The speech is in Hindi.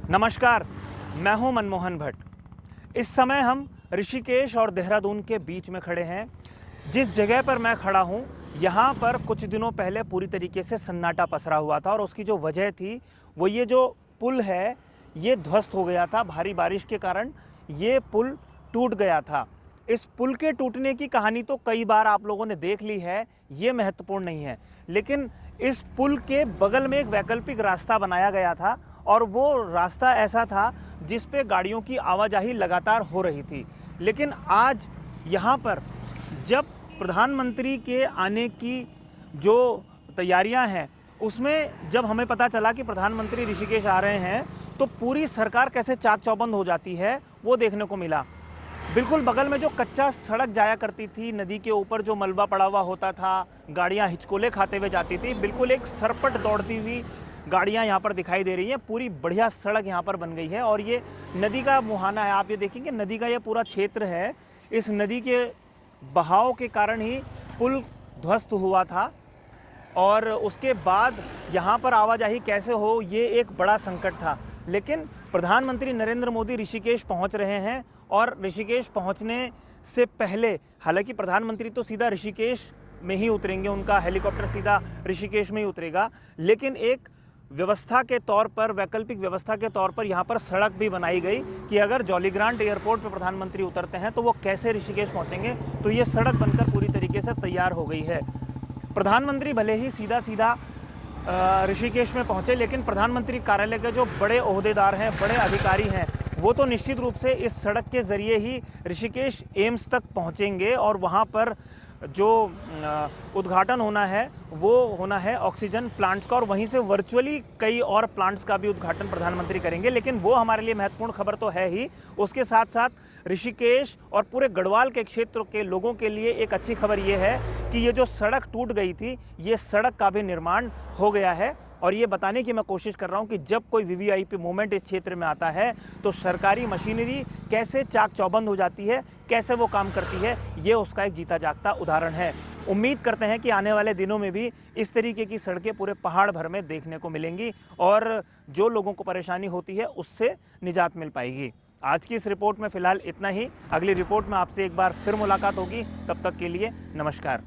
नमस्कार, मैं हूं मनमोहन भट्ट। इस समय हम ऋषिकेश और देहरादून के बीच में खड़े हैं। जिस जगह पर मैं खड़ा हूं, यहाँ पर कुछ दिनों पहले पूरी तरीके से सन्नाटा पसरा हुआ था और उसकी जो वजह थी वो ये जो पुल है ये ध्वस्त हो गया था। भारी बारिश के कारण ये पुल टूट गया था। इस पुल के टूटने की कहानी तो कई बार आप लोगों ने देख ली है, ये महत्वपूर्ण नहीं है, लेकिन इस पुल के बगल में एक वैकल्पिक रास्ता बनाया गया था और वो रास्ता ऐसा था जिस पे गाड़ियों की आवाजाही लगातार हो रही थी। लेकिन आज यहाँ पर जब प्रधानमंत्री के आने की जो तैयारियां हैं, उसमें जब हमें पता चला कि प्रधानमंत्री ऋषिकेश आ रहे हैं, तो पूरी सरकार कैसे चाक चौबंद हो जाती है वो देखने को मिला। बिल्कुल बगल में जो कच्चा सड़क जाया करती थी, नदी के ऊपर जो मलबा पड़ा हुआ होता था, गाड़ियां हिचकोले खाते हुए जाती थी, बिल्कुल एक सरपट दौड़ती हुई गाड़ियां यहाँ पर दिखाई दे रही हैं। पूरी बढ़िया सड़क यहाँ पर बन गई है और ये नदी का मुहाना है। आप ये देखेंगे, नदी का ये पूरा क्षेत्र है। इस नदी के बहाव के कारण ही पुल ध्वस्त हुआ था और उसके बाद यहाँ पर आवाजाही कैसे हो, ये एक बड़ा संकट था। लेकिन प्रधानमंत्री नरेंद्र मोदी ऋषिकेश पहुँच रहे हैं और ऋषिकेश पहुँचने से पहले, हालांकि प्रधानमंत्री तो सीधा ऋषिकेश में ही उतरेंगे, उनका हेलीकॉप्टर सीधा ऋषिकेश में ही उतरेगा, लेकिन एक व्यवस्था के तौर पर, वैकल्पिक व्यवस्था के तौर पर यहाँ पर सड़क भी बनाई गई कि अगर जॉलीग्रांट एयरपोर्ट पर प्रधानमंत्री उतरते हैं तो वो कैसे ऋषिकेश पहुँचेंगे। तो ये सड़क बनकर पूरी तरीके से तैयार हो गई है। प्रधानमंत्री भले ही सीधा सीधा ऋषिकेश में पहुँचे, लेकिन प्रधानमंत्री कार्यालय के जो बड़े ओहदेदार हैं, बड़े अधिकारी हैं, वो तो निश्चित रूप से इस सड़क के ज़रिए ही ऋषिकेश एम्स तक पहुँचेंगे और वहाँ पर जो उद्घाटन होना है वो होना है ऑक्सीजन प्लांट्स का, और वहीं से वर्चुअली कई और प्लांट्स का भी उद्घाटन प्रधानमंत्री करेंगे। लेकिन वो हमारे लिए महत्वपूर्ण खबर तो है ही, उसके साथ साथ ऋषिकेश और पूरे गढ़वाल के क्षेत्र के लोगों के लिए एक अच्छी खबर ये है कि ये जो सड़क टूट गई थी, ये सड़क का भी निर्माण हो गया है। और ये बताने की मैं कोशिश कर रहा हूँ कि जब कोई वीवीआईपी मूवमेंट इस क्षेत्र में आता है तो सरकारी मशीनरी कैसे चाक चौबंद हो जाती है, कैसे वो काम करती है, ये उसका एक जीता जागता उदाहरण है। उम्मीद करते हैं कि आने वाले दिनों में भी इस तरीके की सड़कें पूरे पहाड़ भर में देखने को मिलेंगी और जो लोगों को परेशानी होती है उससे निजात मिल पाएगी। आज की इस रिपोर्ट में फ़िलहाल इतना ही। अगली रिपोर्ट में आपसे एक बार फिर मुलाकात होगी। तब तक के लिए नमस्कार।